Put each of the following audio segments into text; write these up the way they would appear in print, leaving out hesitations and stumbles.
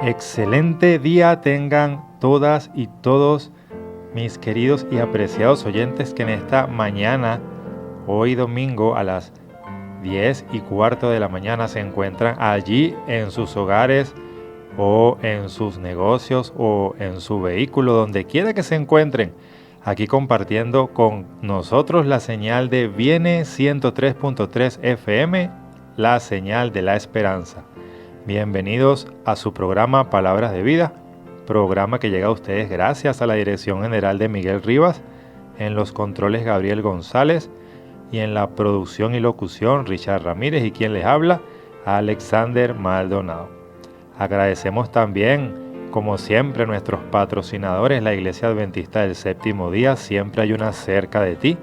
Excelente día tengan todas y todos mis queridos y apreciados oyentes que en esta mañana, hoy domingo a las 10:15 de la mañana se encuentran allí en sus hogares o en sus negocios o en su vehículo, donde quiera que se encuentren, aquí compartiendo con nosotros la señal de Viene 103.3 FM, la señal de la esperanza. Bienvenidos a su programa Palabras de Vida, programa que llega a ustedes gracias a la dirección general de Miguel Rivas, en los controles Gabriel González y en la producción y locución Richard Ramírez y quien les habla, Alexander Maldonado. Agradecemos también, como siempre, a nuestros patrocinadores, la Iglesia Adventista del Séptimo Día, siempre hay una cerca de ti,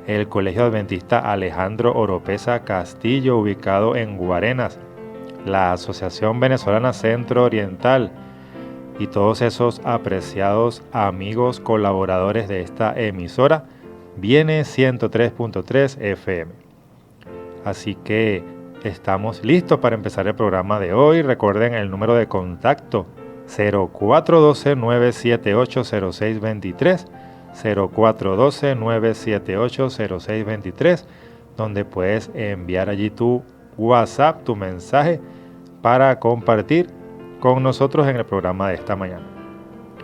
el Colegio Adventista Alejandro Oropesa Castillo, ubicado en Guarenas, la Asociación Venezolana Centro Oriental y todos esos apreciados amigos colaboradores de esta emisora, Viene 103.3 FM. Así que estamos listos para empezar el programa de hoy. Recuerden el número de contacto 0412-978-0623, 0412-978-0623, donde puedes enviar allí tu WhatsApp, tu mensaje, para compartir con nosotros en el programa de esta mañana.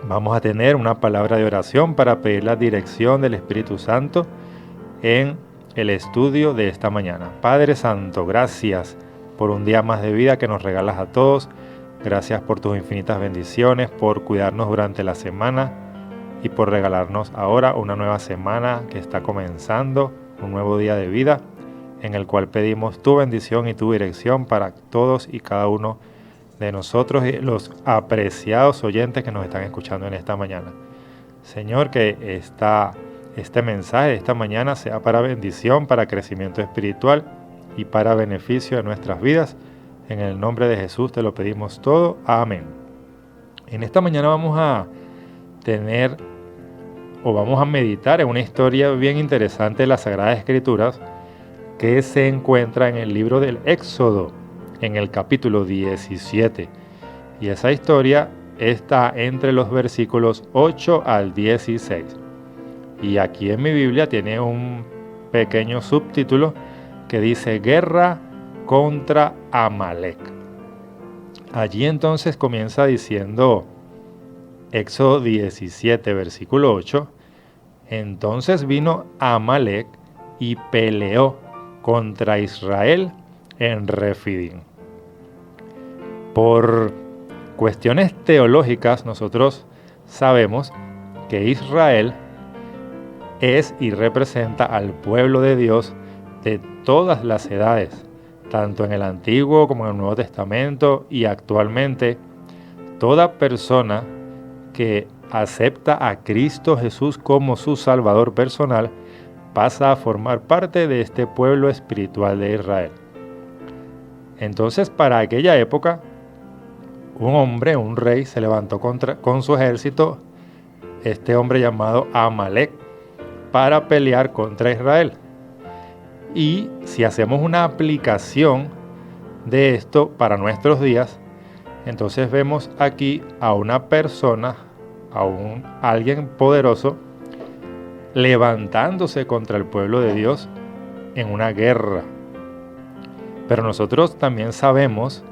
Vamos a tener una palabra de oración para pedir la dirección del Espíritu Santo en el estudio de esta mañana. Padre Santo, gracias por un día más de vida que nos regalas a todos. Gracias por tus infinitas bendiciones, por cuidarnos durante la semana y por regalarnos ahora una nueva semana que está comenzando, un nuevo día de vida, en el cual pedimos tu bendición y tu dirección para todos y cada uno de nosotros y los apreciados oyentes que nos están escuchando en esta mañana. Señor, que este mensaje de esta mañana sea para bendición, para crecimiento espiritual y para beneficio de nuestras vidas. En el nombre de Jesús te lo pedimos todo. Amén. En esta mañana vamos a meditar en una historia bien interesante de las Sagradas Escrituras, que se encuentra en el libro del Éxodo, en el capítulo 17. Y esa historia está entre los versículos 8 al 16. Y aquí en mi Biblia tiene un pequeño subtítulo que dice Guerra contra Amalek. Allí entonces comienza diciendo Éxodo 17, versículo 8. Entonces vino Amalek y peleó contra Israel en Refidim. Por cuestiones teológicas, nosotros sabemos que Israel es y representa al pueblo de Dios de todas las edades, tanto en el Antiguo como en el Nuevo Testamento, y actualmente toda persona que acepta a Cristo Jesús como su Salvador personal pasa a formar parte de este pueblo espiritual de Israel. Entonces, para aquella época, un rey, se levantó con su ejército, este hombre llamado Amalek, para pelear contra Israel. Y si hacemos una aplicación de esto para nuestros días, entonces vemos aquí a una persona, alguien poderoso, levantándose contra el pueblo de Dios en una guerra. Pero nosotros también sabemos,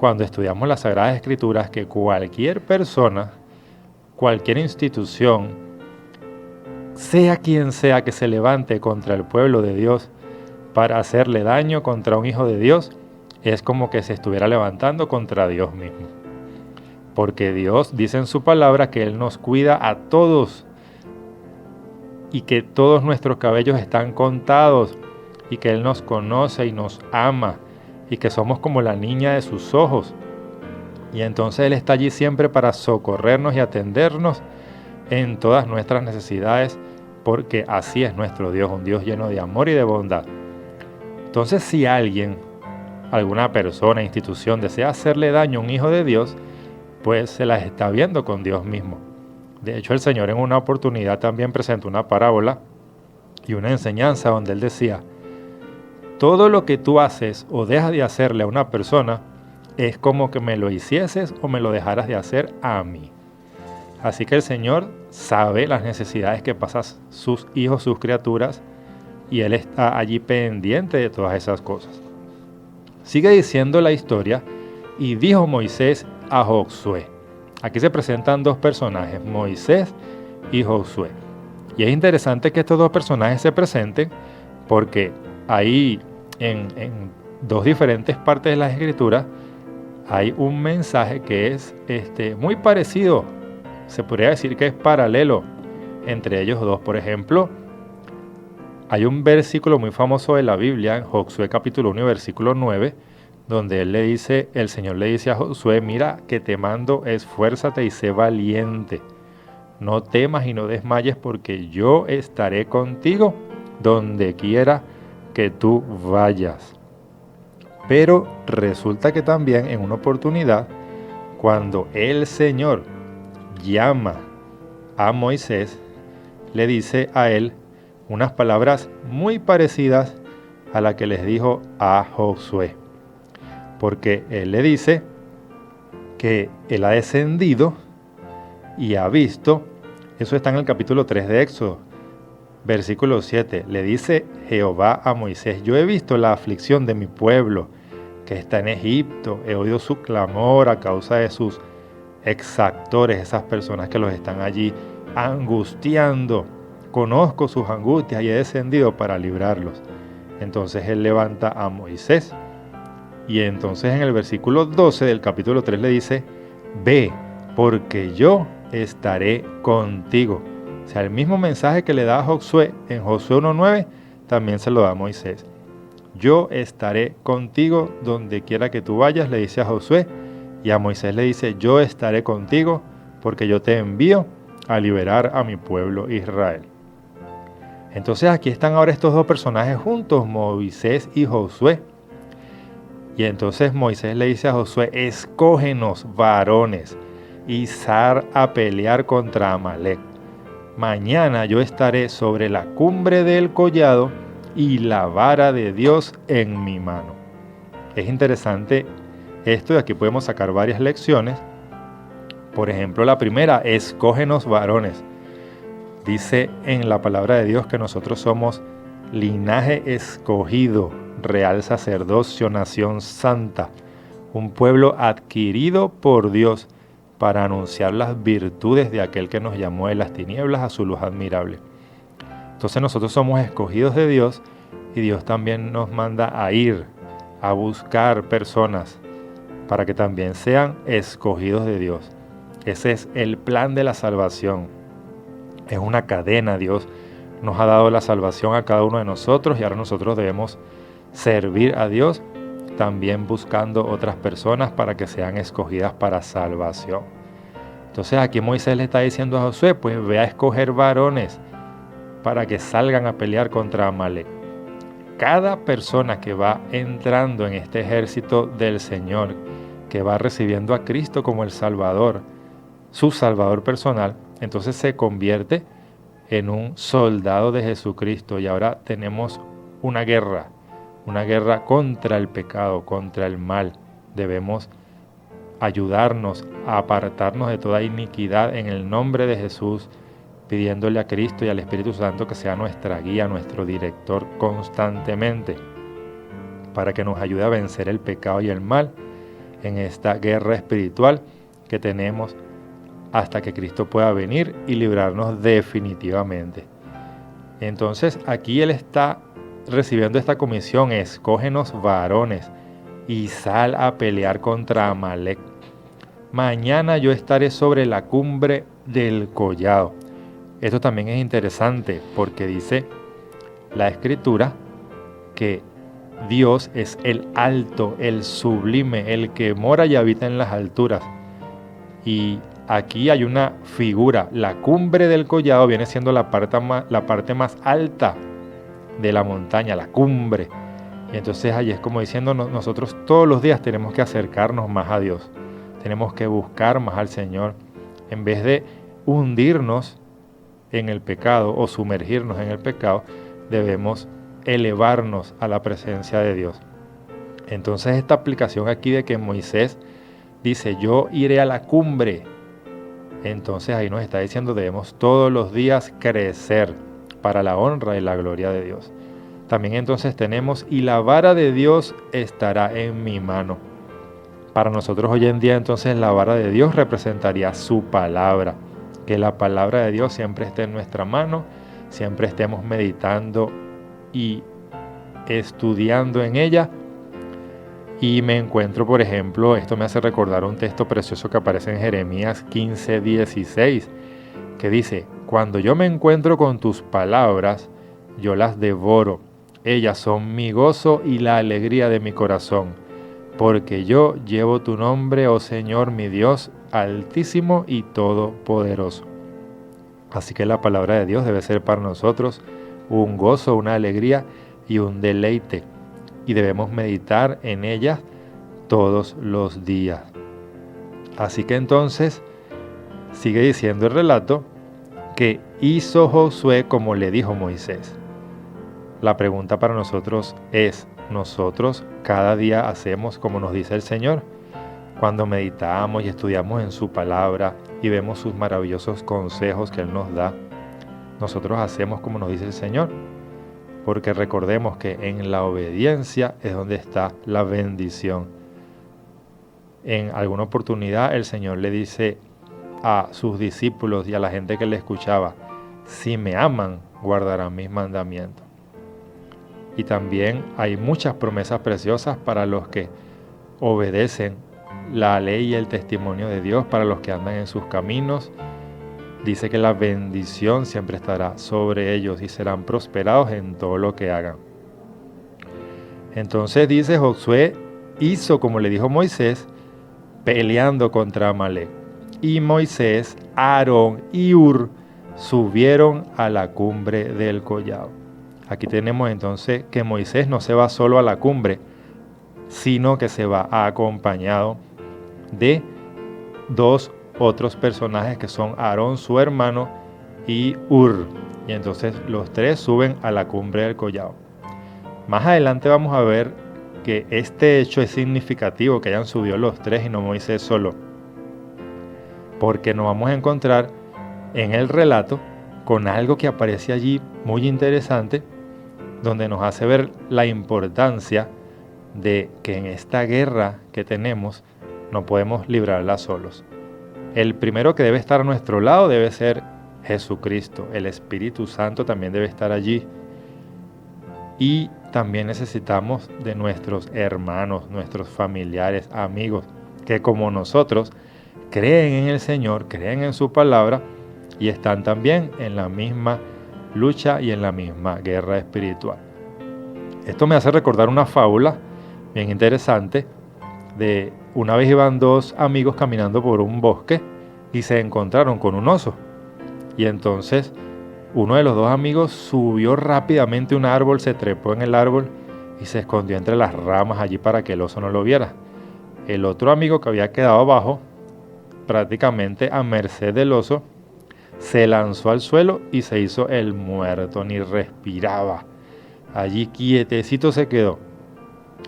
cuando estudiamos las Sagradas Escrituras, que cualquier persona, cualquier institución, sea quien sea que se levante contra el pueblo de Dios para hacerle daño contra un hijo de Dios, es como que se estuviera levantando contra Dios mismo. Porque Dios dice en su palabra que Él nos cuida a todos y que todos nuestros cabellos están contados y que Él nos conoce y nos ama y que somos como la niña de sus ojos. Y entonces Él está allí siempre para socorrernos y atendernos en todas nuestras necesidades, porque así es nuestro Dios, un Dios lleno de amor y de bondad. Entonces, si alguna persona, institución desea hacerle daño a un hijo de Dios, pues se las está viendo con Dios mismo. De hecho, el Señor en una oportunidad también presentó una parábola y una enseñanza donde Él decía: todo lo que tú haces o dejas de hacerle a una persona, es como que me lo hicieses o me lo dejaras de hacer a mí. Así que el Señor sabe las necesidades que pasan sus hijos, sus criaturas, y Él está allí pendiente de todas esas cosas. Sigue diciendo la historia, y dijo Moisés a Josué. Aquí se presentan dos personajes, Moisés y Josué. Y es interesante que estos dos personajes se presenten porque ahí en dos diferentes partes de las Escrituras hay un mensaje que es muy parecido. Se podría decir que es paralelo entre ellos dos. Por ejemplo, hay un versículo muy famoso de la Biblia, en Josué capítulo 1 versículo 9, donde el Señor le dice a Josué, mira que te mando, esfuérzate y sé valiente. No temas y no desmayes porque yo estaré contigo donde quiera que tú vayas. Pero resulta que también en una oportunidad, cuando el Señor llama a Moisés, le dice a él unas palabras muy parecidas a las que les dijo a Josué. Porque él le dice que él ha descendido y ha visto, eso está en el capítulo 3 de Éxodo, versículo 7, le dice Jehová a Moisés, yo he visto la aflicción de mi pueblo que está en Egipto, he oído su clamor a causa de sus exactores, esas personas que los están allí angustiando, conozco sus angustias y he descendido para librarlos. Entonces él levanta a Moisés y entonces en el versículo 12 del capítulo 3 le dice, ve, porque yo estaré contigo. O sea, el mismo mensaje que le da a Josué en Josué 1.9, también se lo da a Moisés. Yo estaré contigo donde quiera que tú vayas, le dice a Josué, y a Moisés le dice, yo estaré contigo porque yo te envío a liberar a mi pueblo Israel. Entonces aquí están ahora estos dos personajes juntos, Moisés y Josué. Y entonces Moisés le dice a Josué, escógenos varones y sal a pelear contra Amalec. Mañana yo estaré sobre la cumbre del collado y la vara de Dios en mi mano. Es interesante esto y aquí podemos sacar varias lecciones. Por ejemplo, la primera, escógenos varones. Dice en la palabra de Dios que nosotros somos linaje escogido, real sacerdocio, nación santa, un pueblo adquirido por Dios para anunciar las virtudes de aquel que nos llamó de las tinieblas a su luz admirable. Entonces nosotros somos escogidos de Dios y Dios también nos manda a ir a buscar personas para que también sean escogidos de Dios. Ese es el plan de la salvación. Es una cadena. Dios nos ha dado la salvación a cada uno de nosotros y ahora nosotros debemos servir a Dios también buscando otras personas para que sean escogidas para salvación. Entonces aquí Moisés le está diciendo a Josué, pues ve a escoger varones para que salgan a pelear contra Amalec. Cada persona que va entrando en este ejército del Señor, que va recibiendo a Cristo como el Salvador, su Salvador personal, entonces se convierte en un soldado de Jesucristo y ahora tenemos una guerra contra el pecado, contra el mal. Debemos ayudarnos a apartarnos de toda iniquidad en el nombre de Jesús, pidiéndole a Cristo y al Espíritu Santo que sea nuestra guía, nuestro director constantemente, para que nos ayude a vencer el pecado y el mal en esta guerra espiritual que tenemos hasta que Cristo pueda venir y librarnos definitivamente. Entonces aquí Él está recibiendo esta comisión, escógenos varones y sal a pelear contra Amalec. Mañana yo estaré sobre la cumbre del collado. Esto también es interesante porque dice la Escritura que Dios es el alto, el sublime, el que mora y habita en las alturas. Y aquí hay una figura, la cumbre del collado viene siendo la parte más alta de la montaña, la cumbre. Y entonces allí es como diciendo, nosotros todos los días tenemos que acercarnos más a Dios. Tenemos que buscar más al Señor. En vez de hundirnos en el pecado o sumergirnos en el pecado, debemos elevarnos a la presencia de Dios. Entonces esta aplicación aquí de que Moisés dice, yo iré a la cumbre. Entonces ahí nos está diciendo, debemos todos los días crecer para la honra y la gloria de Dios. También entonces tenemos, y la vara de Dios estará en mi mano. Para nosotros hoy en día entonces la vara de Dios representaría su palabra. Que la palabra de Dios siempre esté en nuestra mano, siempre estemos meditando y estudiando en ella. Y me encuentro, por ejemplo, esto me hace recordar un texto precioso que aparece en Jeremías 15:16, que dice, cuando yo me encuentro con tus palabras, yo las devoro. Ellas son mi gozo y la alegría de mi corazón, porque yo llevo tu nombre, oh Señor mi Dios, altísimo y todopoderoso. Así que la palabra de Dios debe ser para nosotros un gozo, una alegría y un deleite. Y debemos meditar en ella todos los días. Así que entonces sigue diciendo el relato que hizo Josué como le dijo Moisés. La pregunta para nosotros es, ¿nosotros cada día hacemos como nos dice el Señor? Cuando meditamos y estudiamos en su palabra y vemos sus maravillosos consejos que Él nos da, nosotros hacemos como nos dice el Señor. Porque recordemos que en la obediencia es donde está la bendición. En alguna oportunidad el Señor le dice a sus discípulos y a la gente que le escuchaba, si me aman, guardarán mis mandamientos. Y también hay muchas promesas preciosas para los que obedecen la ley y el testimonio de Dios, para los que andan en sus caminos. Dice que la bendición siempre estará sobre ellos y serán prosperados en todo lo que hagan. Entonces dice, Josué hizo como le dijo Moisés, peleando contra Amalec. Y Moisés, Aarón y Hur subieron a la cumbre del collado. Aquí tenemos entonces que Moisés no se va solo a la cumbre, sino que se va acompañado de dos otros personajes que son Aarón, su hermano, y Hur. Y entonces los tres suben a la cumbre del collado. Más adelante vamos a ver que este hecho es significativo, que hayan subido los tres y no Moisés solo. Porque nos vamos a encontrar en el relato con algo que aparece allí muy interesante, donde nos hace ver la importancia de que en esta guerra que tenemos no podemos librarla solos. El primero que debe estar a nuestro lado debe ser Jesucristo. El Espíritu Santo también debe estar allí. Y también necesitamos de nuestros hermanos, nuestros familiares, amigos, que como nosotros creen en el Señor, creen en su palabra y están también en la misma lucha y en la misma guerra espiritual. Esto me hace recordar una fábula bien interesante de una vez iban dos amigos caminando por un bosque y se encontraron con un oso. Y entonces uno de los dos amigos subió rápidamente un árbol, se trepó en el árbol y se escondió entre las ramas allí para que el oso no lo viera. El otro amigo que había quedado abajo, prácticamente a merced del oso, se lanzó al suelo y se hizo el muerto, ni respiraba. Allí quietecito se quedó.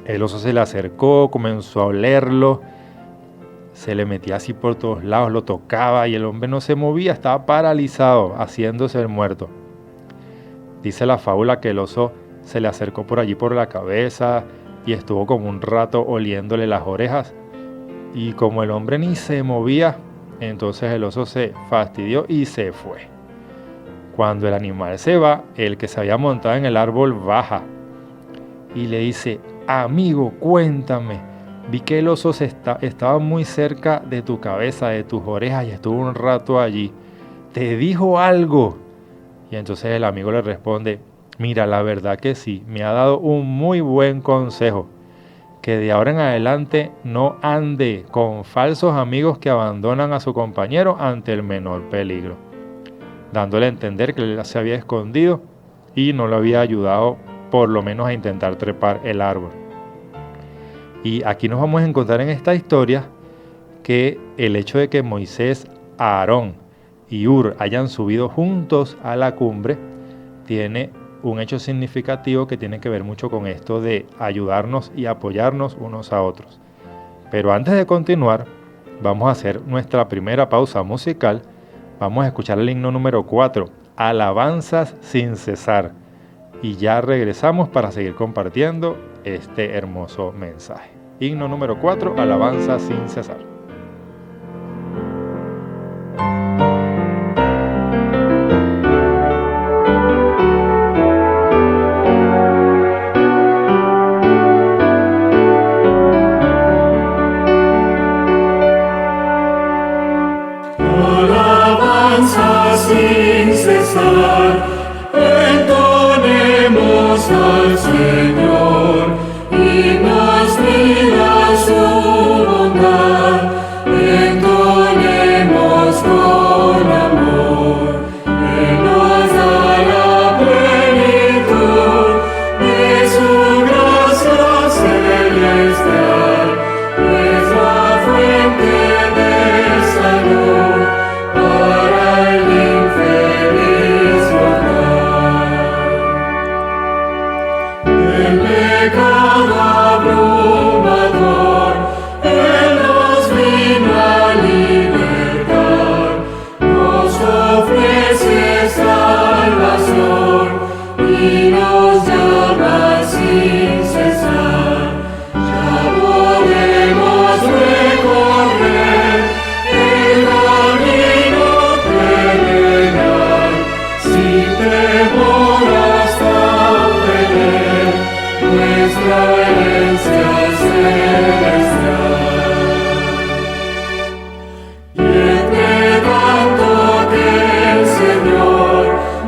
El oso se le acercó, comenzó a olerlo, se le metía así por todos lados, lo tocaba y el hombre no se movía, estaba paralizado, haciéndose el muerto. Dice la fábula que el oso se le acercó por allí por la cabeza y estuvo como un rato oliéndole las orejas. Y como el hombre ni se movía, entonces el oso se fastidió y se fue. Cuando el animal se va, el que se había montado en el árbol baja y le dice, amigo, cuéntame, vi que el oso estaba muy cerca de tu cabeza, de tus orejas y estuvo un rato allí. ¿Te dijo algo? Y entonces el amigo le responde, mira, la verdad que sí, me ha dado un muy buen consejo, que de ahora en adelante no ande con falsos amigos que abandonan a su compañero ante el menor peligro, dándole a entender que él se había escondido y no lo había ayudado por lo menos a intentar trepar el árbol. Y aquí nos vamos a encontrar en esta historia que el hecho de que Moisés, Aarón y Hur hayan subido juntos a la cumbre tiene un hecho significativo que tiene que ver mucho con esto de ayudarnos y apoyarnos unos a otros. Pero antes de continuar, vamos a hacer nuestra primera pausa musical. Vamos a escuchar el himno número 4, Alabanzas sin cesar. Y ya regresamos para seguir compartiendo este hermoso mensaje. Himno número 4, Alabanzas sin cesar. Sin cesar, entonemos al Señor, himnos viva su bondad, entonemos con amor, Él nos da la plenitud de su gracia celestial, es la fuente de salud. El pecado abrumador, Él nos vino a libertar, nos ofrece salvación y nos llama sin cesar. Ya podemos recorrer el camino terrenal sin temor hasta obtener nuestra herencia celestial. Y entre tanto que el Señor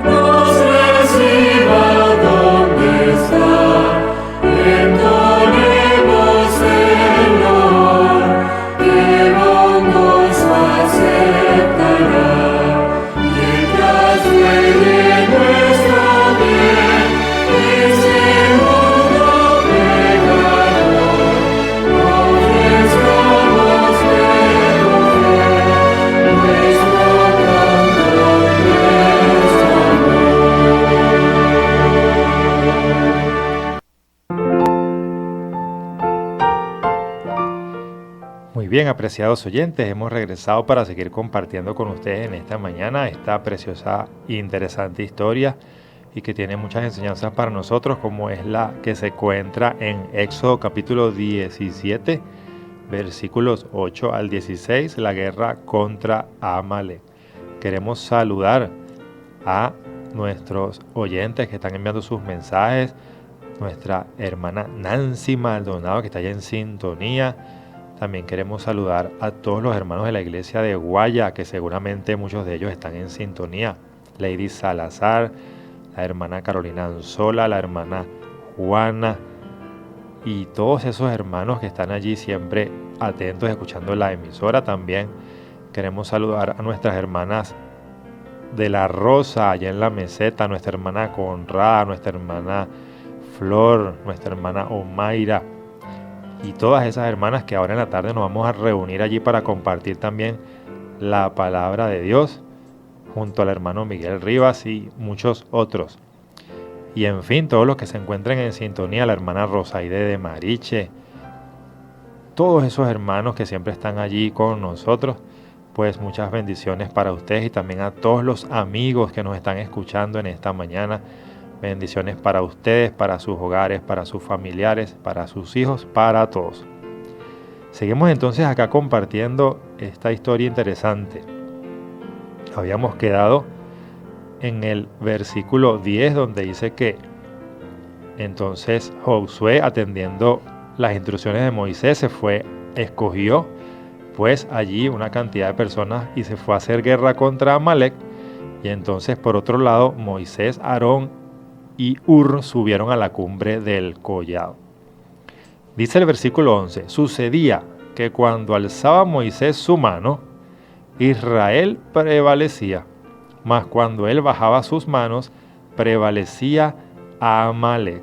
nos reciba donde está, entonemos el honor que bondoso aceptará, mientras duele nuestro bien. Ese mundo pecador, ofrezcamos nuestro fe, nuestro canto, nuestro amor. Muy bien, apreciados oyentes, hemos regresado para seguir compartiendo con ustedes en esta mañana esta preciosa e interesante historia y que tiene muchas enseñanzas para nosotros, como es la que se encuentra en Éxodo capítulo 17, versículos 8 al 16, la guerra contra Amalek. Queremos saludar a nuestros oyentes que están enviando sus mensajes, nuestra hermana Nancy Maldonado que está allá en sintonía. También queremos saludar a todos los hermanos de la iglesia de Guaya, que seguramente muchos de ellos están en sintonía. Lady Salazar, la hermana Carolina Anzola, la hermana Juana y todos esos hermanos que están allí siempre atentos escuchando la emisora. También queremos saludar a nuestras hermanas de la Rosa allá en la meseta, nuestra hermana Conrada, nuestra hermana Flor, nuestra hermana Omaira y todas esas hermanas que ahora en la tarde nos vamos a reunir allí para compartir también la palabra de Dios junto al hermano Miguel Rivas y muchos otros. Y en fin, todos los que se encuentren en sintonía, la hermana Rosaide de Mariche, todos esos hermanos que siempre están allí con nosotros, pues muchas bendiciones para ustedes y también a todos los amigos que nos están escuchando en esta mañana. Bendiciones para ustedes, para sus hogares, para sus familiares, para sus hijos, para todos. Seguimos entonces acá compartiendo esta historia interesante. Habíamos quedado en el versículo 10 donde dice que entonces Josué, atendiendo las instrucciones de Moisés, escogió pues allí una cantidad de personas y se fue a hacer guerra contra Amalek. Y entonces por otro lado Moisés, Aarón y Hur subieron a la cumbre del collado. Dice el versículo 11, sucedía que cuando alzaba Moisés su mano, Israel prevalecía, mas cuando él bajaba sus manos, prevalecía Amalek.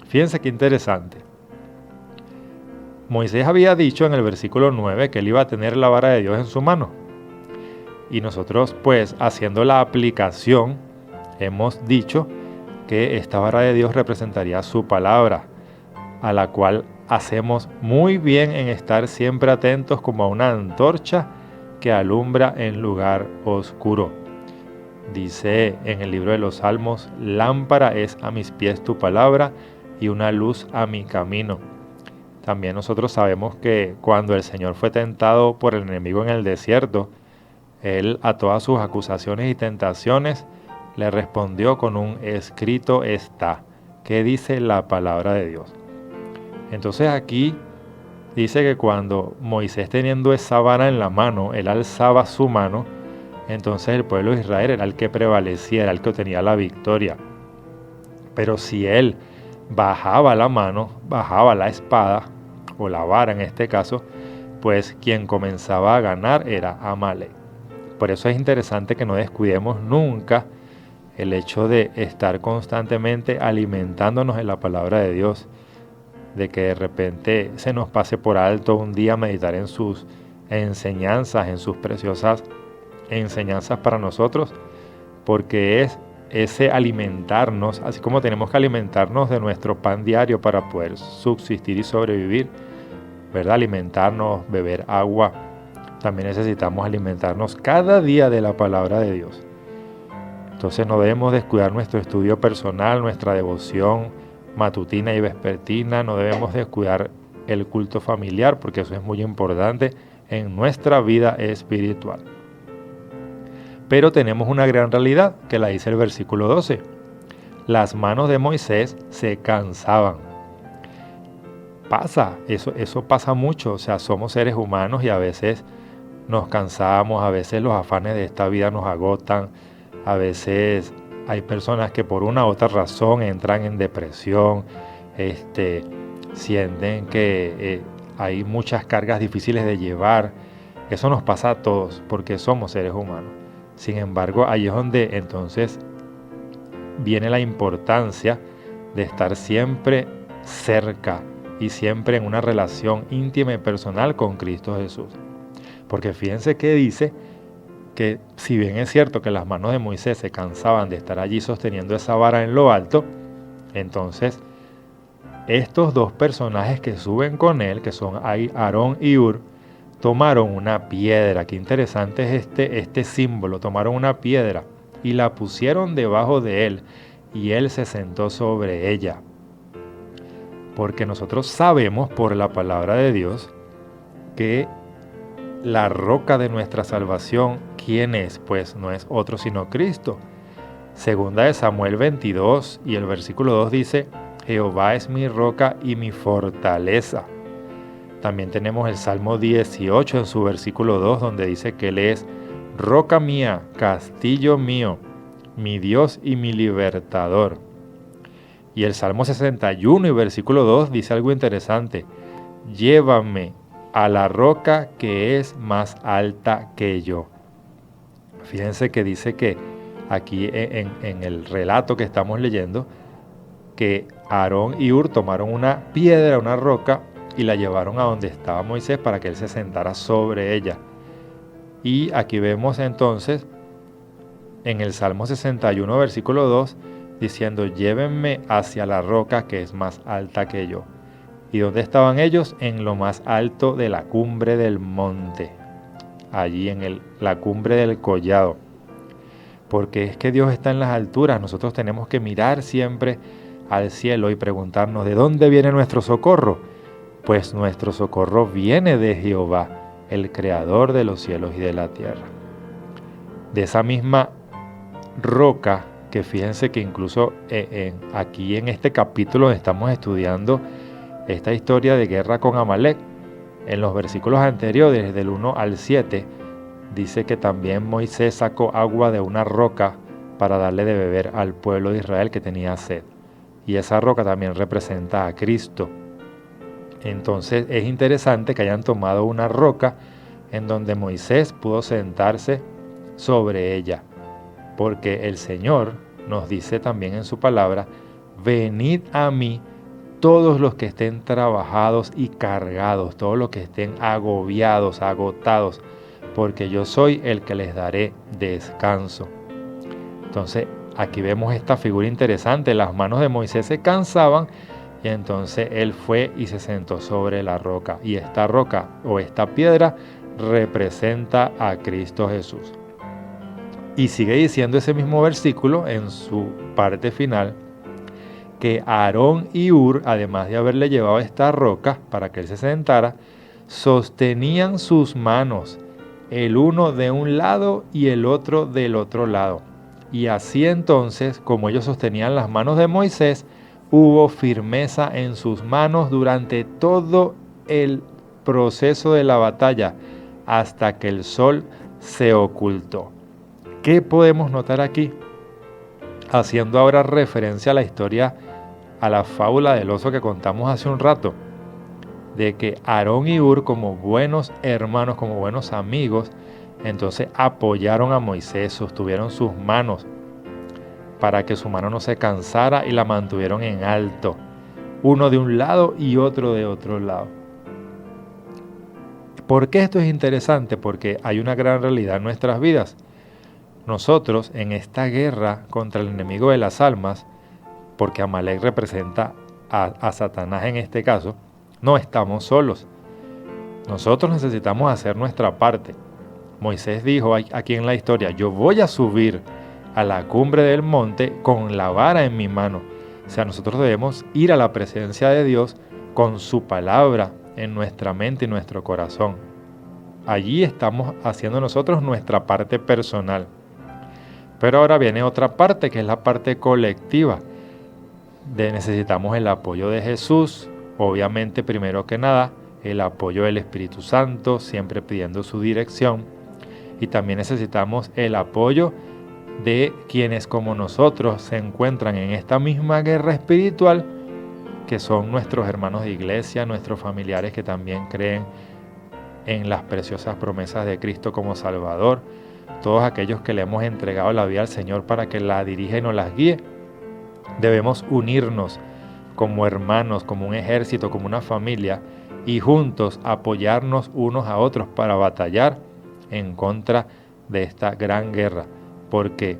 Fíjense qué interesante. Moisés había dicho en el versículo 9 que él iba a tener la vara de Dios en su mano. Y nosotros, pues, haciendo la aplicación, hemos dicho que esta vara de Dios representaría su palabra, a la cual hacemos muy bien en estar siempre atentos como a una antorcha que alumbra en lugar oscuro. Dice en el libro de los Salmos: lámpara es a mis pies tu palabra y una luz a mi camino. También nosotros sabemos que cuando el Señor fue tentado por el enemigo en el desierto, Él a todas sus acusaciones y tentaciones le respondió con un escrito está, que dice la palabra de Dios. Entonces aquí dice que cuando Moisés, teniendo esa vara en la mano, él alzaba su mano, entonces el pueblo de Israel era el que prevalecía, era el que obtenía la victoria. Pero si él bajaba la mano, bajaba la espada, o la vara en este caso, pues quien comenzaba a ganar era Amalek. Por eso es interesante que no descuidemos nunca el hecho de estar constantemente alimentándonos en la palabra de Dios, de que de repente se nos pase por alto un día meditar en sus enseñanzas, en sus preciosas enseñanzas para nosotros, porque es ese alimentarnos, así como tenemos que alimentarnos de nuestro pan diario para poder subsistir y sobrevivir, ¿verdad? Alimentarnos, beber agua, también necesitamos alimentarnos cada día de la palabra de Dios. Entonces no debemos descuidar nuestro estudio personal, nuestra devoción matutina y vespertina, no debemos descuidar el culto familiar, porque eso es muy importante en nuestra vida espiritual. Pero tenemos una gran realidad que la dice el versículo 12. Las manos de Moisés se cansaban. Eso pasa mucho, o sea, somos seres humanos y a veces nos cansamos, a veces los afanes de esta vida nos agotan, a veces hay personas que por una u otra razón entran en depresión, sienten que hay muchas cargas difíciles de llevar. Eso nos pasa a todos porque somos seres humanos. Sin embargo, ahí es donde entonces viene la importancia de estar siempre cerca y siempre en una relación íntima y personal con Cristo Jesús. Porque fíjense que dice que si bien es cierto que las manos de Moisés se cansaban de estar allí sosteniendo esa vara en lo alto, entonces estos dos personajes que suben con él, que son Aarón y Hur, tomaron una piedra. Qué interesante es este símbolo. Tomaron una piedra y la pusieron debajo de él y él se sentó sobre ella. Porque nosotros sabemos por la palabra de Dios que la roca de nuestra salvación, ¿quién es? Pues no es otro sino Cristo. Segunda de Samuel 22 y el versículo 2 dice: Jehová es mi roca y mi fortaleza. También tenemos el Salmo 18 en su versículo 2, donde dice que Él es roca mía, castillo mío, mi Dios y mi libertador. Y el Salmo 61 y versículo 2 dice algo interesante: llévame a la roca que es más alta que yo. Fíjense que dice que aquí en el relato que estamos leyendo, que Aarón y Hur tomaron una piedra, una roca, y la llevaron a donde estaba Moisés para que él se sentara sobre ella. Y aquí vemos entonces en el Salmo 61 versículo 2 diciendo: llévenme hacia la roca que es más alta que yo. ¿Y dónde estaban ellos? En lo más alto de la cumbre del monte, allí en la cumbre del collado. Porque es que Dios está en las alturas. Nosotros tenemos que mirar siempre al cielo y preguntarnos: ¿de dónde viene nuestro socorro? Pues nuestro socorro viene de Jehová, el creador de los cielos y de la tierra. De esa misma roca, que fíjense que incluso aquí en este capítulo estamos estudiando esta historia de guerra con Amalek. En los versículos anteriores, del 1 al 7, dice que también Moisés sacó agua de una roca para darle de beber al pueblo de Israel que tenía sed. Y esa roca también representa a Cristo. Entonces es interesante que hayan tomado una roca en donde Moisés pudo sentarse sobre ella, porque el Señor nos dice también en su palabra: venid a mí todos los que estén trabajados y cargados, todos los que estén agobiados, agotados, porque yo soy el que les daré descanso. Entonces Aquí vemos esta figura interesante, las manos de Moisés se cansaban y entonces él fue y se sentó sobre la roca. Y esta roca o esta piedra representa a Cristo Jesús. Y sigue diciendo ese mismo versículo en su parte final, que Aarón y Hur, además de haberle llevado esta roca para que él se sentara, sostenían sus manos, el uno de un lado y el otro del otro lado. Y así entonces, como ellos sostenían las manos de Moisés, hubo firmeza en sus manos durante todo el proceso de la batalla, hasta que el sol se ocultó. ¿Qué podemos notar aquí? Haciendo ahora referencia a la historia, a la fábula del oso que contamos hace un rato, de que Aarón y Hur, como buenos hermanos, como buenos amigos, entonces apoyaron a Moisés, sostuvieron sus manos para que su mano no se cansara y la mantuvieron en alto, uno de un lado y otro de otro lado. ¿Por qué esto es interesante? Porque hay una gran realidad en nuestras vidas. Nosotros en esta guerra contra el enemigo de las almas, porque Amalek representa a Satanás en este caso, no estamos solos. Nosotros necesitamos hacer nuestra parte. Moisés dijo aquí en la historia, yo voy a subir a la cumbre del monte con la vara en mi mano. O sea, nosotros debemos ir a la presencia de Dios con su palabra en nuestra mente y nuestro corazón. Allí estamos haciendo nosotros nuestra parte personal. Pero ahora viene otra parte, que es la parte colectiva. Necesitamos el apoyo de Jesús, obviamente primero que nada, el apoyo del Espíritu Santo, siempre pidiendo su dirección. Y también necesitamos el apoyo de quienes como nosotros se encuentran en esta misma guerra espiritual, que son nuestros hermanos de iglesia, nuestros familiares que también creen en las preciosas promesas de Cristo como Salvador, todos aquellos que le hemos entregado la vida al Señor para que la dirija y nos las guíe. Debemos unirnos como hermanos, como un ejército, como una familia, y juntos apoyarnos unos a otros para batallar en contra de esta gran guerra, porque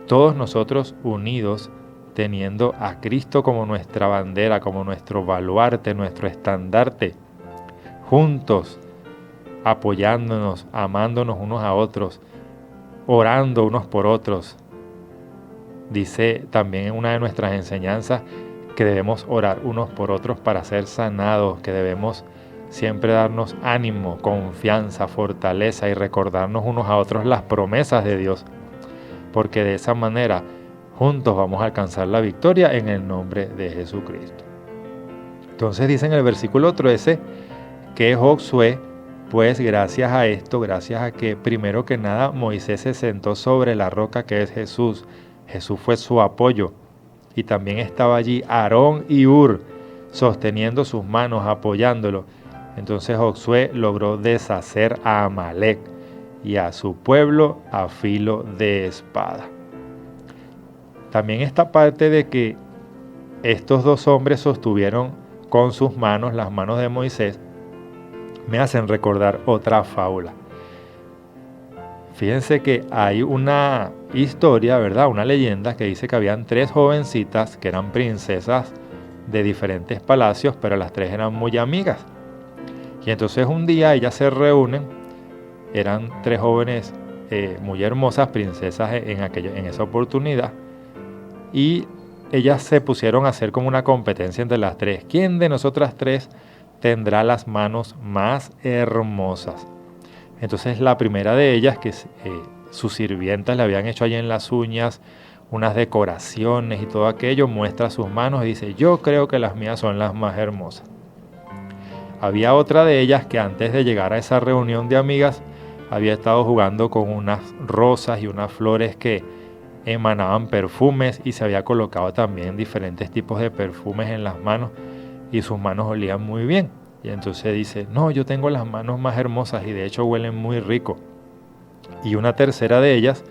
todos nosotros unidos, teniendo a Cristo como nuestra bandera, como nuestro baluarte, nuestro estandarte, juntos, apoyándonos, amándonos unos a otros, orando unos por otros. Dice también en una de nuestras enseñanzas que debemos orar unos por otros para ser sanados, que debemos siempre darnos ánimo, confianza, fortaleza y recordarnos unos a otros las promesas de Dios, porque de esa manera juntos vamos a alcanzar la victoria en el nombre de Jesucristo. Entonces dice en el versículo 13 que Josué, pues gracias a esto, gracias a que primero que nada Moisés se sentó sobre la roca que es Jesús, Jesús fue su apoyo, y también estaba allí Aarón y Hur sosteniendo sus manos, apoyándolo. Entonces Josué logró deshacer a Amalek y a su pueblo a filo de espada. También esta parte de que estos dos hombres sostuvieron con sus manos las manos de Moisés me hacen recordar otra fábula. Fíjense que hay una historia, ¿verdad? Una leyenda que dice que habían tres jovencitas que eran princesas de diferentes palacios, pero las tres eran muy amigas. Y entonces un día ellas se reúnen, eran tres jóvenes muy hermosas, princesas en esa oportunidad, y ellas se pusieron a hacer como una competencia entre las tres. ¿Quién de nosotras tres tendrá las manos más hermosas? Entonces la primera de ellas, que sus sirvientas le habían hecho allí en las uñas unas decoraciones y todo aquello, muestra sus manos y dice, yo creo que las mías son las más hermosas. Había otra de ellas que antes de llegar a esa reunión de amigas había estado jugando con unas rosas y unas flores que emanaban perfumes y se había colocado también diferentes tipos de perfumes en las manos y sus manos olían muy bien. Y entonces dice, no, yo tengo las manos más hermosas y de hecho huelen muy rico. Y una tercera de ellas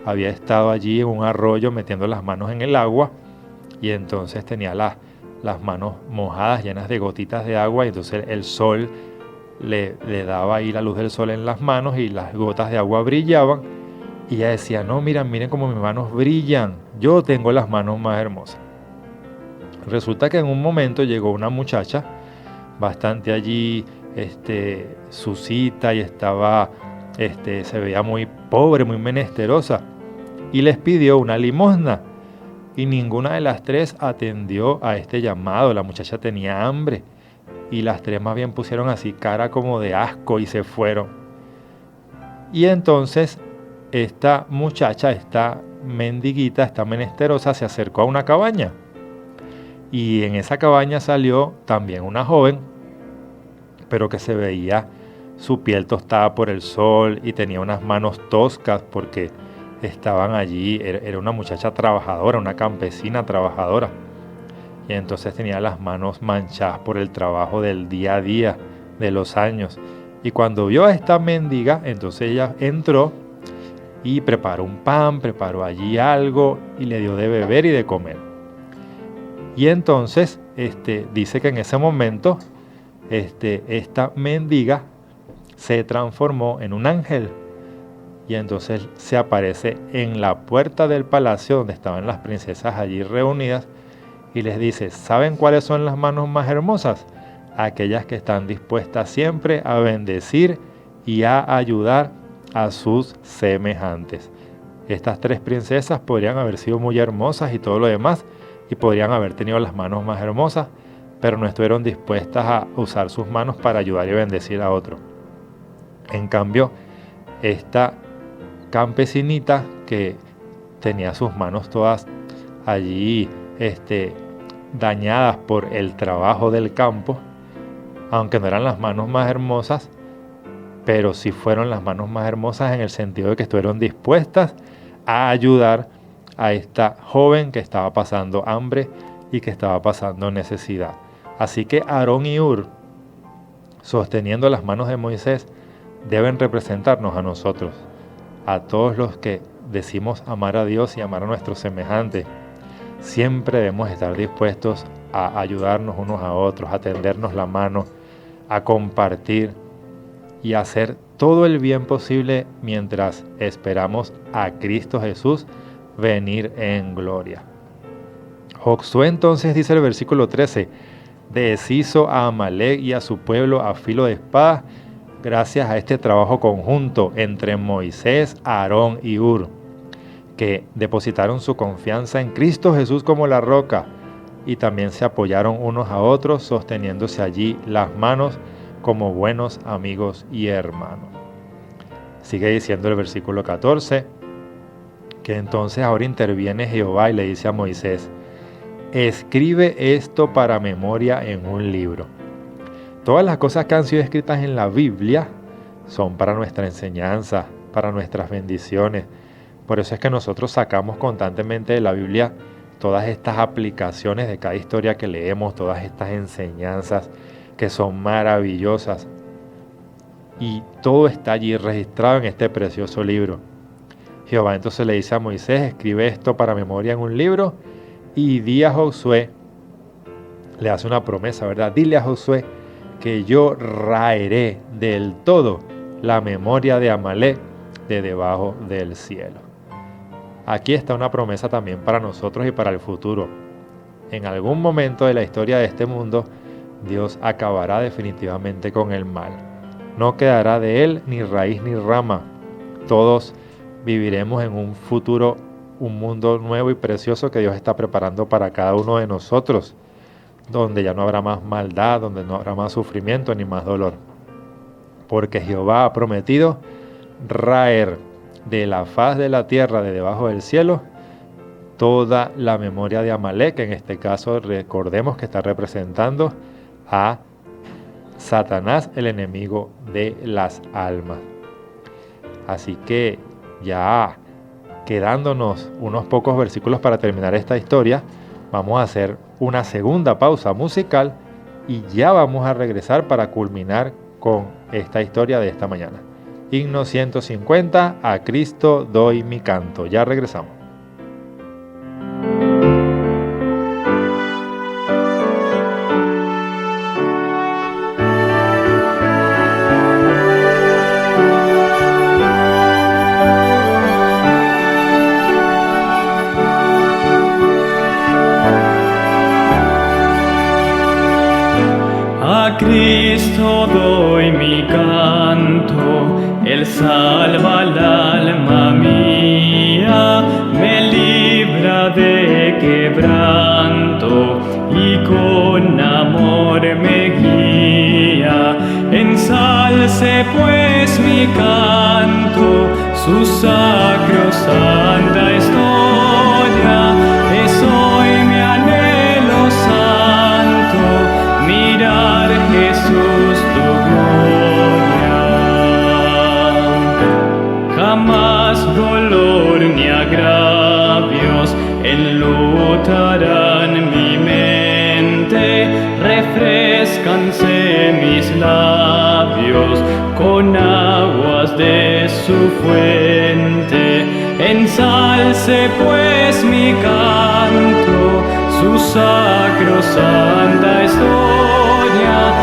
había estado allí en un arroyo metiendo las manos en el agua y entonces tenía las manos mojadas, llenas de gotitas de agua, y entonces el sol le daba ahí la luz del sol en las manos y las gotas de agua brillaban Y ella decía, no, miren cómo mis manos brillan, yo tengo las manos más hermosas. Resulta que en un momento llegó una muchacha bastante allí suscita y estaba, se veía muy pobre, muy menesterosa, y les pidió una limosna. Y ninguna de las tres atendió a este llamado. La muchacha tenía hambre y las tres más bien pusieron así cara como de asco y se fueron. Y entonces esta muchacha, esta mendiguita, esta menesterosa, se acercó a una cabaña. Y en esa cabaña salió también una joven, pero que se veía su piel tostada por el sol y tenía unas manos toscas porque estaban allí. Era una muchacha trabajadora, una campesina trabajadora. Y entonces tenía las manos manchadas por el trabajo del día a día, de los años. Y cuando vio a esta mendiga, entonces ella entró y preparó un pan, preparó allí algo y le dio de beber y de comer. Y entonces dice que en ese momento esta mendiga se transformó en un ángel. Y entonces se aparece en la puerta del palacio donde estaban las princesas allí reunidas y les dice, ¿saben cuáles son las manos más hermosas? Aquellas que están dispuestas siempre a bendecir y a ayudar a sus semejantes. Estas tres princesas podrían haber sido muy hermosas y todo lo demás, y podrían haber tenido las manos más hermosas, pero no estuvieron dispuestas a usar sus manos para ayudar y bendecir a otro. En cambio, esta campesinita que tenía sus manos todas allí dañadas por el trabajo del campo, aunque no eran las manos más hermosas, pero sí fueron las manos más hermosas en el sentido de que estuvieron dispuestas a ayudar a esta joven que estaba pasando hambre y que estaba pasando necesidad. Así que Aarón y Hur, sosteniendo las manos de Moisés, deben representarnos a nosotros, a todos los que decimos amar a Dios y amar a nuestros semejantes. Siempre debemos estar dispuestos a ayudarnos unos a otros, a tendernos la mano, a compartir y a hacer todo el bien posible mientras esperamos a Cristo Jesús venir en gloria. Josué entonces dice el versículo 13, deshizo a Amalek y a su pueblo a filo de espada, gracias a este trabajo conjunto entre Moisés, Aarón y Hur, que depositaron su confianza en Cristo Jesús como la roca y también se apoyaron unos a otros sosteniéndose allí las manos como buenos amigos y hermanos. Sigue diciendo el versículo 14, que entonces ahora interviene Jehová y le dice a Moisés, escribe esto para memoria en un libro. Todas las cosas que han sido escritas en la Biblia son para nuestra enseñanza, para nuestras bendiciones. Por eso es que nosotros sacamos constantemente de la Biblia todas estas aplicaciones de cada historia que leemos, todas estas enseñanzas que son maravillosas. Y todo está allí registrado en este precioso libro. Jehová entonces le dice a Moisés, escribe esto para memoria en un libro y di a Josué, le hace una promesa, ¿verdad? Dile a Josué que yo raeré del todo la memoria de Amalek de debajo del cielo. Aquí está una promesa también para nosotros y para el futuro. En algún momento de la historia de este mundo, Dios acabará definitivamente con el mal. No quedará de él ni raíz ni rama. Todos viviremos en un futuro, un mundo nuevo y precioso que Dios está preparando para cada uno de nosotros, donde ya no habrá más maldad, donde no habrá más sufrimiento ni más dolor. Porque Jehová ha prometido raer de la faz de la tierra, de debajo del cielo, toda la memoria de Amalek. En este caso recordemos que está representando a Satanás, el enemigo de las almas. Así que ya quedándonos unos pocos versículos para terminar esta historia, vamos a hacer una segunda pausa musical y ya vamos a regresar para culminar con esta historia de esta mañana. Himno 150, a Cristo doy mi canto. Ya regresamos. Cristo doy mi canto, Él salva el alma mía, me libra de quebranto y con amor me guía. Ensalce pues mi canto, su sacrosanta historia, es hoy mi anhelo santo, mirar Jesús tu gloria. Jamás dolor ni agravios enlutarán mi mente, refrescanse mis labios con aguas de su fuente. Ensalce pues mi canto, su sacrosanta historia,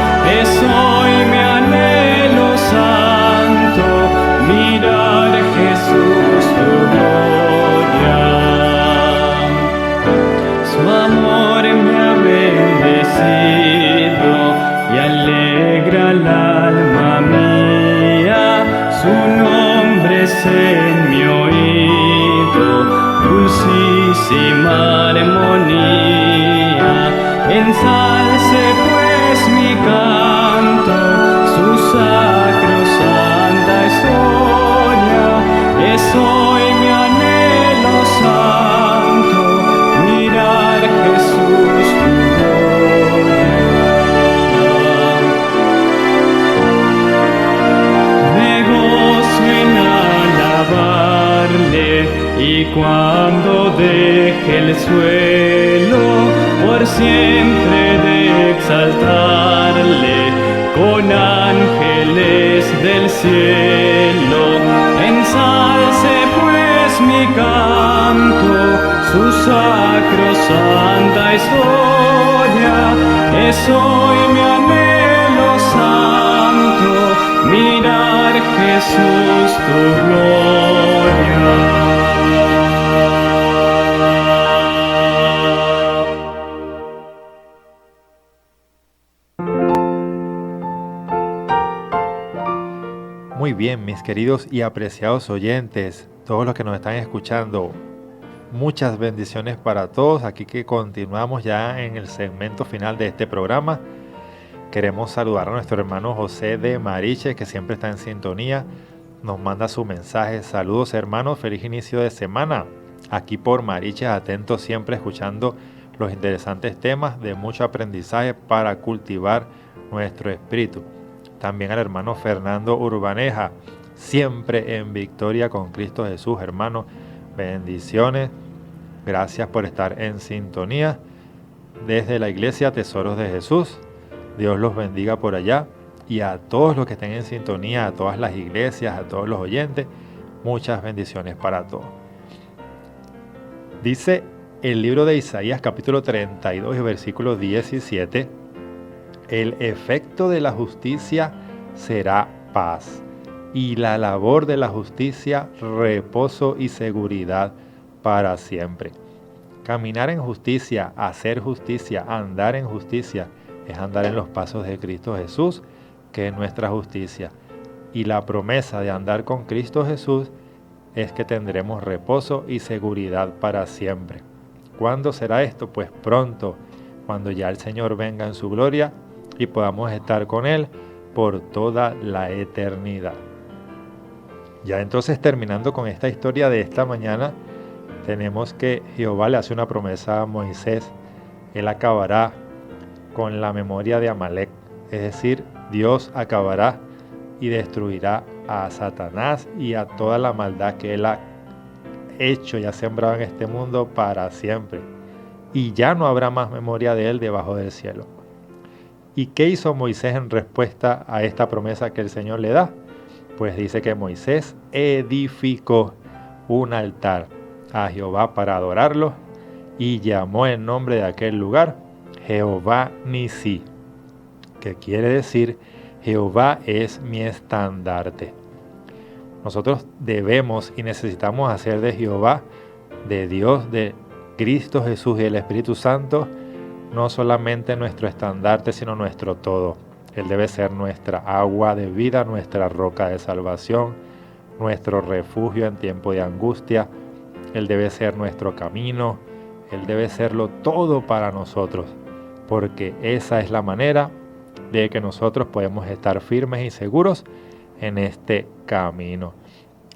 es hoy mi anhelo santo, mirar Jesús tu gloria. Su amor me ha bendecido y alegra el alma mía, su nombre es en mi oído, dulcísima armonía. Ensalce pues mi canto, su sacrosanta historia, es hoy mi anhelo santo, mirar Jesús tu gloria. Me gozo en alabarle y cuando deje el suelo, por siempre de exaltarle con ángeles del cielo. Ensalce pues mi canto, su sacrosanta historia, es hoy mi anhelo santo, mirar Jesús tu gloria. Muy bien, mis queridos y apreciados oyentes, todos los que nos están escuchando, muchas bendiciones para todos. Aquí que continuamos ya en el segmento final de este programa. Queremos saludar a nuestro hermano José de Mariche, que siempre está en sintonía. Nos manda su mensaje. Saludos, hermanos, feliz inicio de semana. Aquí por Mariche, atentos siempre, escuchando los interesantes temas de mucho aprendizaje para cultivar nuestro espíritu. También al hermano Fernando Urbaneja, siempre en victoria con Cristo Jesús, hermano. Bendiciones. Gracias por estar en sintonía. Desde la iglesia Tesoros de Jesús, Dios los bendiga por allá. Y a todos los que estén en sintonía, a todas las iglesias, a todos los oyentes, muchas bendiciones para todos. Dice el libro de Isaías capítulo 32 y versículo 17: el efecto de la justicia será paz, y la labor de la justicia reposo y seguridad para siempre. Caminar en justicia, hacer justicia, andar en justicia, es andar en los pasos de Cristo Jesús, que es nuestra justicia. Y la promesa de andar con Cristo Jesús es que tendremos reposo y seguridad para siempre. ¿Cuándo será esto? Pues pronto, cuando ya el Señor venga en su gloria y podamos estar con Él por toda la eternidad. Ya entonces, terminando con esta historia de esta mañana, tenemos que Jehová le hace una promesa a Moisés. Él acabará con la memoria de Amalek, es decir, Dios acabará y destruirá a Satanás y a toda la maldad que él ha hecho y ha sembrado en este mundo para siempre. Y ya no habrá más memoria de él debajo del cielo. ¿Y qué hizo Moisés en respuesta a esta promesa que el Señor le da? Pues dice que Moisés edificó un altar a Jehová para adorarlo y llamó el nombre de aquel lugar Jehová Nisí, que quiere decir Jehová es mi estandarte. Nosotros debemos y necesitamos hacer de Jehová, de Dios, de Cristo Jesús y el Espíritu Santo, no solamente nuestro estandarte, sino nuestro todo. Él debe ser nuestra agua de vida, nuestra roca de salvación, nuestro refugio en tiempo de angustia. Él debe ser nuestro camino. Él debe serlo todo para nosotros, porque esa es la manera de que nosotros podemos estar firmes y seguros en este camino.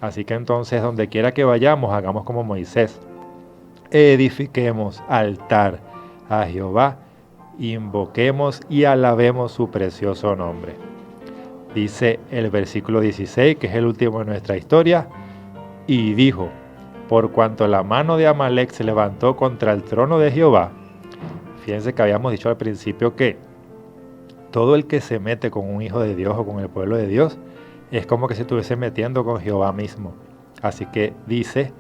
Así que entonces, donde quiera que vayamos, hagamos como Moisés. Edifiquemos altar a Jehová, invoquemos y alabemos su precioso nombre. Dice el versículo 16, que es el último de nuestra historia, y dijo: por cuanto la mano de Amalec se levantó contra el trono de Jehová. Fíjense que habíamos dicho al principio que todo el que se mete con un hijo de Dios o con el pueblo de Dios es como que se estuviese metiendo con Jehová mismo. Así que dice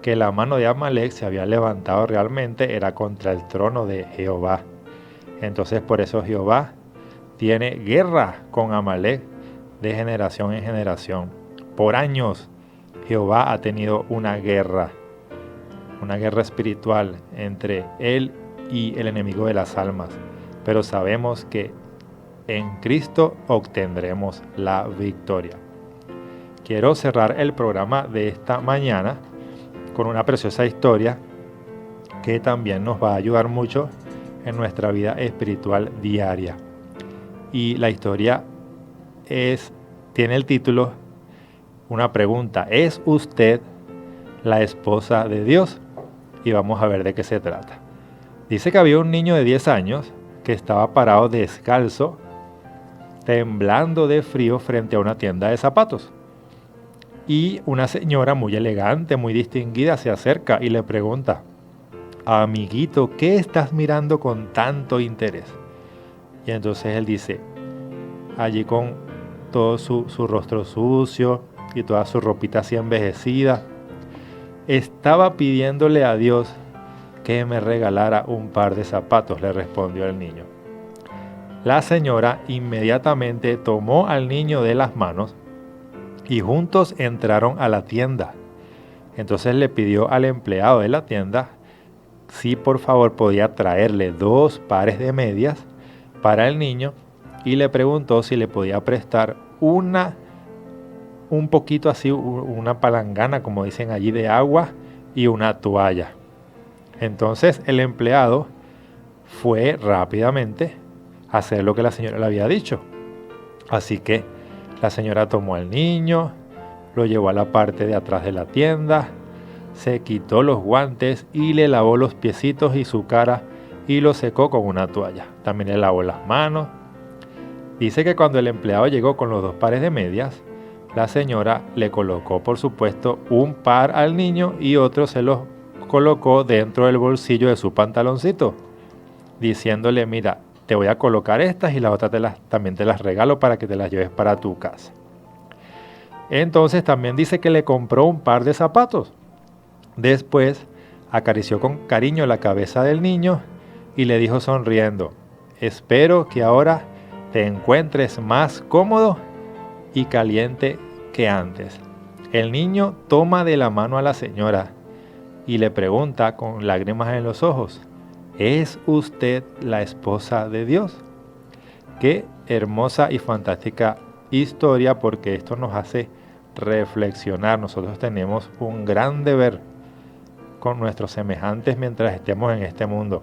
que la mano de Amalec se había levantado realmente, era contra el trono de Jehová. Entonces por eso Jehová tiene guerra con Amalec de generación en generación. Por años Jehová ha tenido una guerra espiritual entre él y el enemigo de las almas. Pero sabemos que en Cristo obtendremos la victoria. Quiero cerrar el programa de esta mañana con una preciosa historia que también nos va a ayudar mucho en nuestra vida espiritual diaria. Y la historia tiene el título, una pregunta: ¿es usted la esposa de Dios? Y vamos a ver de qué se trata. Dice que había un niño de 10 años que estaba parado descalzo, temblando de frío frente a una tienda de zapatos. Y una señora muy elegante, muy distinguida, se acerca y le pregunta: amiguito, ¿qué estás mirando con tanto interés? Y entonces él dice, allí con todo su rostro sucio y toda su ropita así envejecida, estaba pidiéndole a Dios que me regalara un par de zapatos, le respondió el niño. La señora inmediatamente tomó al niño de las manos y juntos entraron a la tienda. Entonces le pidió al empleado de la tienda si por favor podía traerle 2 pares de medias para el niño y le preguntó si le podía prestar un poquito así, una palangana, como dicen allí, de agua y una toalla. Entonces el empleado fue rápidamente a hacer lo que la señora le había dicho. Así que la señora tomó al niño, lo llevó a la parte de atrás de la tienda, se quitó los guantes y le lavó los piecitos y su cara y lo secó con una toalla. También le lavó las manos. Dice que cuando el empleado llegó con los 2 pares de medias, la señora le colocó, por supuesto, un par al niño y otro se los colocó dentro del bolsillo de su pantaloncito, diciéndole: mira, te voy a colocar estas y las otras también te las regalo para que te las lleves para tu casa. Entonces también dice que le compró un par de zapatos. Después acarició con cariño la cabeza del niño y le dijo sonriendo: espero que ahora te encuentres más cómodo y caliente que antes. El niño toma de la mano a la señora y le pregunta con lágrimas en los ojos: ¿es usted la esposa de Dios? Qué hermosa y fantástica historia, porque esto nos hace reflexionar. Nosotros tenemos un gran deber con nuestros semejantes mientras estemos en este mundo.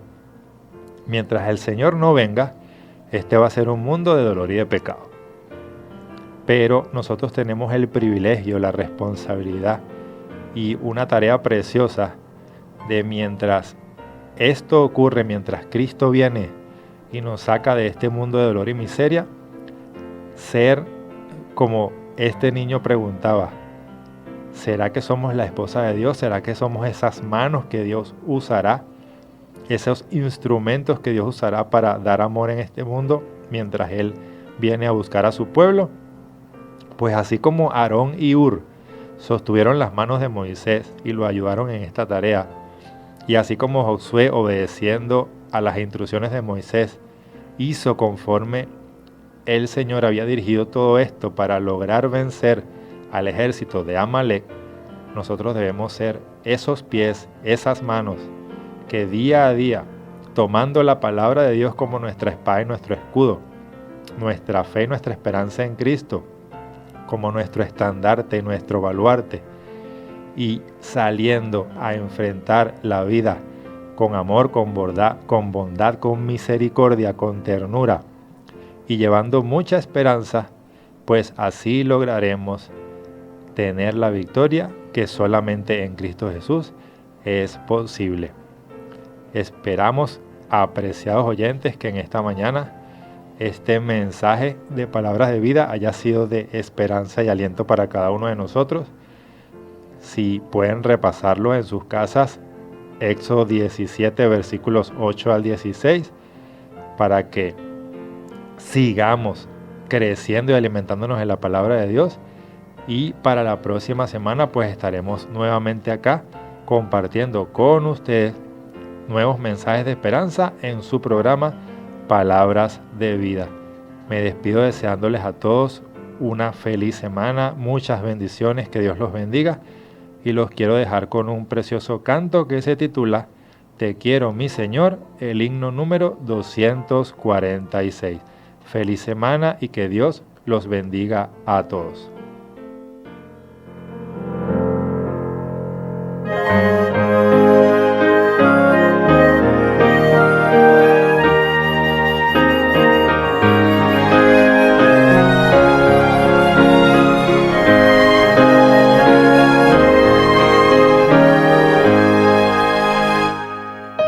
Mientras el Señor no venga, este va a ser un mundo de dolor y de pecado. Pero nosotros tenemos el privilegio, la responsabilidad y una tarea preciosa de, mientras esto ocurre, mientras Cristo viene y nos saca de este mundo de dolor y miseria, ser como este niño preguntaba: ¿será que somos la esposa de Dios? ¿Será que somos esas manos que Dios usará? Esos instrumentos que Dios usará para dar amor en este mundo mientras Él viene a buscar a su pueblo. Pues así como Aarón y Hur sostuvieron las manos de Moisés y lo ayudaron en esta tarea, y así como Josué, obedeciendo a las instrucciones de Moisés, hizo conforme el Señor había dirigido todo esto para lograr vencer al ejército de Amalec, nosotros debemos ser esos pies, esas manos que día a día, tomando la palabra de Dios como nuestra espada y nuestro escudo, nuestra fe y nuestra esperanza en Cristo como nuestro estandarte y nuestro baluarte, y saliendo a enfrentar la vida con amor, con bondad, con misericordia, con ternura y llevando mucha esperanza, pues así lograremos tener la victoria que solamente en Cristo Jesús es posible. Esperamos, apreciados oyentes, que en esta mañana este mensaje de palabras de vida haya sido de esperanza y aliento para cada uno de nosotros. Si pueden repasarlo en sus casas, Éxodo 17, versículos 8 al 16, para que sigamos creciendo y alimentándonos en la palabra de Dios. Y para la próxima semana pues estaremos nuevamente acá compartiendo con ustedes nuevos mensajes de esperanza en su programa Palabras de Vida. Me despido deseándoles a todos una feliz semana, muchas bendiciones, que Dios los bendiga, y los quiero dejar con un precioso canto que se titula Te quiero mi Señor, el himno número 246. Feliz semana y que Dios los bendiga a todos.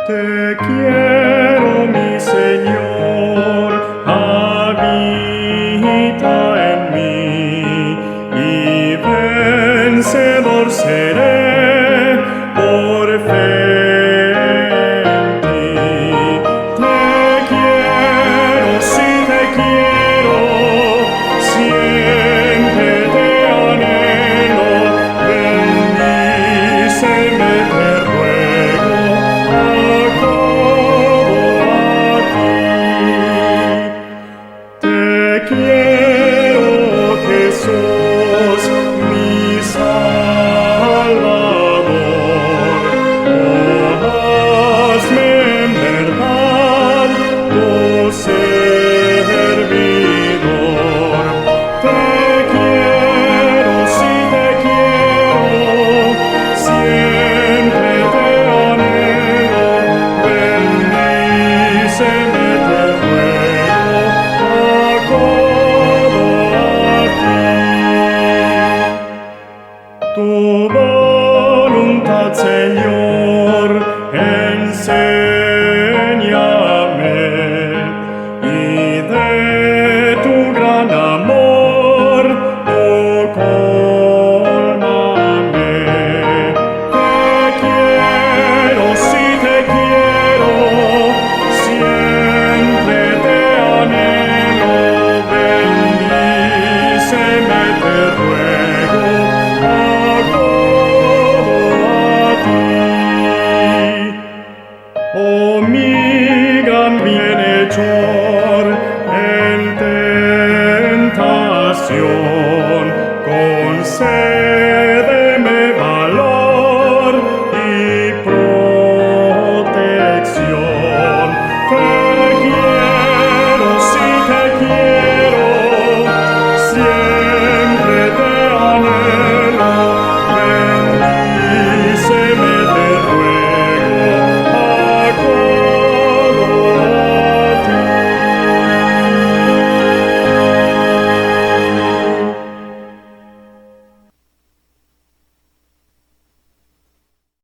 Te quiero, mi Señor, habita en mí, y vencedor seré por fe en ti. Te quiero, sí te quiero, siempre te anhelo, bendíceme, te ruego. Te quiero, Jesús, mi Salvador. Hazme en verdad tu servidor. Te quiero, sí te quiero, siempre te anhelo, bendíceme, te ruego, acodo a ti. Tu voluntad, Señor,